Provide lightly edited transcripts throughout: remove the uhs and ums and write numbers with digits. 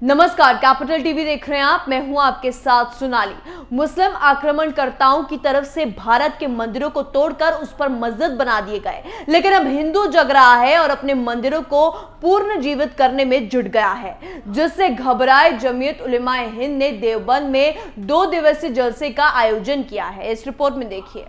नमस्कार, capital TV देख रहे हैं आप। मैं हूं आपके साथ सोनाली। मुस्लिम आक्रमणकर्ताओं की तरफ से भारत के मंदिरों को तोड़कर उस पर मस्जिद बना दिए गए, लेकिन अब हिंदू जग रहा है और अपने मंदिरों को पुनर्जीवित करने में जुट गया है, जिससे घबराए जमीयत उलेमाए हिंद ने देवबंद में 2 दिवसीय जलसे का आयोजन किया है। इस रिपोर्ट में देखिए।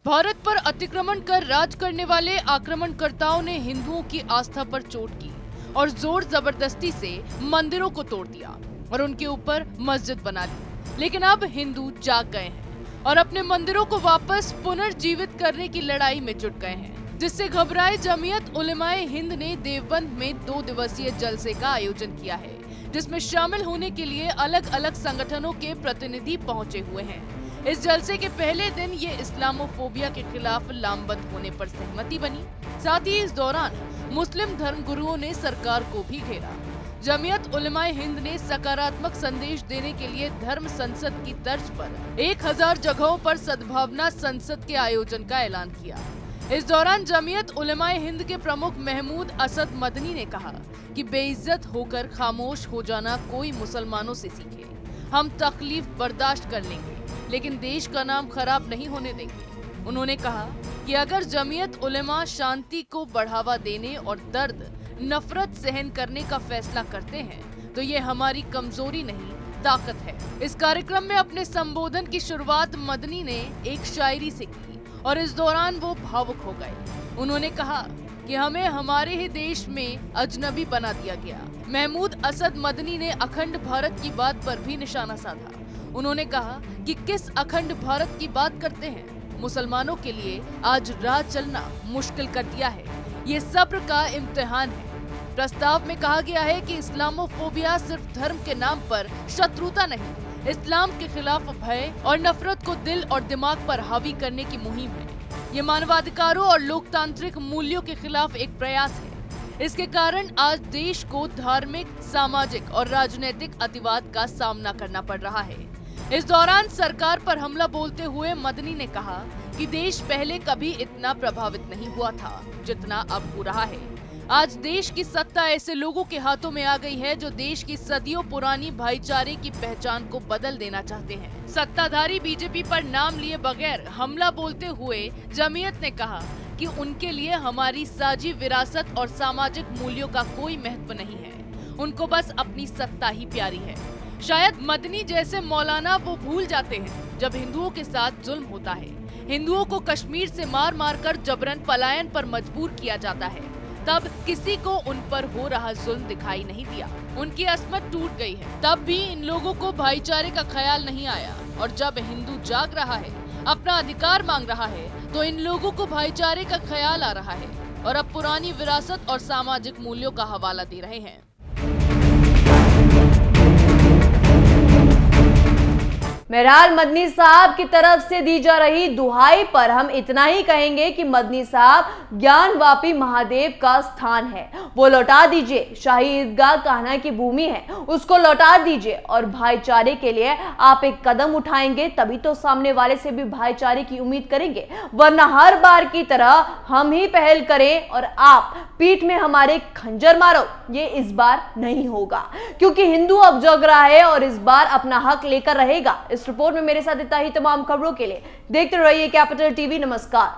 भारत पर अतिक्रमण कर राज करने वाले आक्रमणकर्ताओं ने हिंदुओं की आस्था पर चोट की और जोर जबरदस्ती से मंदिरों को तोड़ दिया और उनके ऊपर मस्जिद बना ली। लेकिन अब हिंदू जाग गए हैं और अपने मंदिरों को वापस पुनर्जीवित करने की लड़ाई में जुट गए हैं, जिससे घबराए जमीयत उलेमाए हिंद ने देवबंद में 2 दिवसीय जलसे का आयोजन किया है, जिसमें शामिल होने के लिए अलग अलग संगठनों के प्रतिनिधि पहुंचे हुए हैं। इस जलसे के पहले दिन ये इस्लामोफोबिया के खिलाफ लामबंद होने पर सहमति बनी। साथ ही इस दौरान मुस्लिम धर्मगुरुओं ने सरकार को भी घेरा। जमीयत उलेमाए हिंद ने सकारात्मक संदेश देने के लिए धर्म संसद की तर्ज पर 1000 जगहों पर सद्भावना संसद के आयोजन का ऐलान किया। इस दौरान जमीयत उलेमाए हिंद के प्रमुख महमूद असद मदनी ने कहा कि बेइज्जत होकर खामोश हो जाना कोई मुसलमानों से सीखे। हम तकलीफ बर्दाश्त कर लेंगे, लेकिन देश का नाम खराब नहीं होने देंगे। उन्होंने कहा कि अगर जमीयत उलेमा शांति को बढ़ावा देने और दर्द नफरत सहन करने का फैसला करते हैं तो ये हमारी कमजोरी नहीं, ताकत है। इस कार्यक्रम में अपने संबोधन की शुरुआत मदनी ने एक शायरी से की और इस दौरान वो भावुक हो गए। उन्होंने कहा कि हमें हमारे ही देश में अजनबी बना दिया गया। महमूद असद मदनी ने अखंड भारत की बात पर भी निशाना साधा। उन्होंने कहा कि किस अखंड भारत की बात करते हैं, मुसलमानों के लिए आज राह चलना मुश्किल कर दिया है। ये सब्र का इम्तिहान है। प्रस्ताव में कहा गया है कि इस्लामोफोबिया सिर्फ धर्म के नाम पर शत्रुता नहीं, इस्लाम के खिलाफ भय और नफरत को दिल और दिमाग पर हावी करने की मुहिम है। ये मानवाधिकारों और लोकतांत्रिक मूल्यों के खिलाफ एक प्रयास है। इसके कारण आज देश को धार्मिक, सामाजिक और राजनीतिक अतिवाद का सामना करना पड़ रहा है। इस दौरान सरकार पर हमला बोलते हुए मदनी ने कहा कि देश पहले कभी इतना प्रभावित नहीं हुआ था जितना अब हो रहा है। आज देश की सत्ता ऐसे लोगों के हाथों में आ गई है जो देश की सदियों पुरानी भाईचारे की पहचान को बदल देना चाहते हैं। सत्ताधारी बीजेपी पर नाम लिए बगैर हमला बोलते हुए जमीयत ने कहा कि उनके लिए हमारी साझी विरासत और सामाजिक मूल्यों का कोई महत्व नहीं है, उनको बस अपनी सत्ता ही प्यारी है। शायद मदनी जैसे मौलाना वो भूल जाते हैं जब हिंदुओं के साथ जुल्म होता है, हिंदुओं को कश्मीर से मार मार कर जबरन पलायन पर मजबूर किया जाता है, तब किसी को उन पर हो रहा जुल्म दिखाई नहीं दिया। उनकी अस्मत टूट गई है, तब भी इन लोगों को भाईचारे का ख्याल नहीं आया। और जब हिंदू जाग रहा है, अपना अधिकार मांग रहा है, तो इन लोगों को भाईचारे का ख्याल आ रहा है और अब पुरानी विरासत और सामाजिक मूल्यों का हवाला दे रहे हैं। बहरहाल मदनी साहब की तरफ से दी जा रही दुहाई पर हम इतना ही कहेंगे कि मदनी साहब ज्ञानवापी महादेव का स्थान है, वो लौटा दीजिए। शाही ईदगाह कान्हा की भूमि है, उसको लौटा दीजिए और भाईचारे के लिए आप एक कदम उठाएंगे तभी तो सामने वाले से भी भाईचारे की उम्मीद करेंगे, वरना हर बार की तरह हम ही पहल करें और आप पीठ में हमारे खंजर मारो, ये इस बार नहीं होगा, क्योंकि हिंदू अब जग रहा है और इस बार अपना हक लेकर रहेगा। इस रिपोर्ट में मेरे साथ इतना ही। तमाम खबरों के लिए देखते रहिए कैपिटल टीवी। नमस्कार।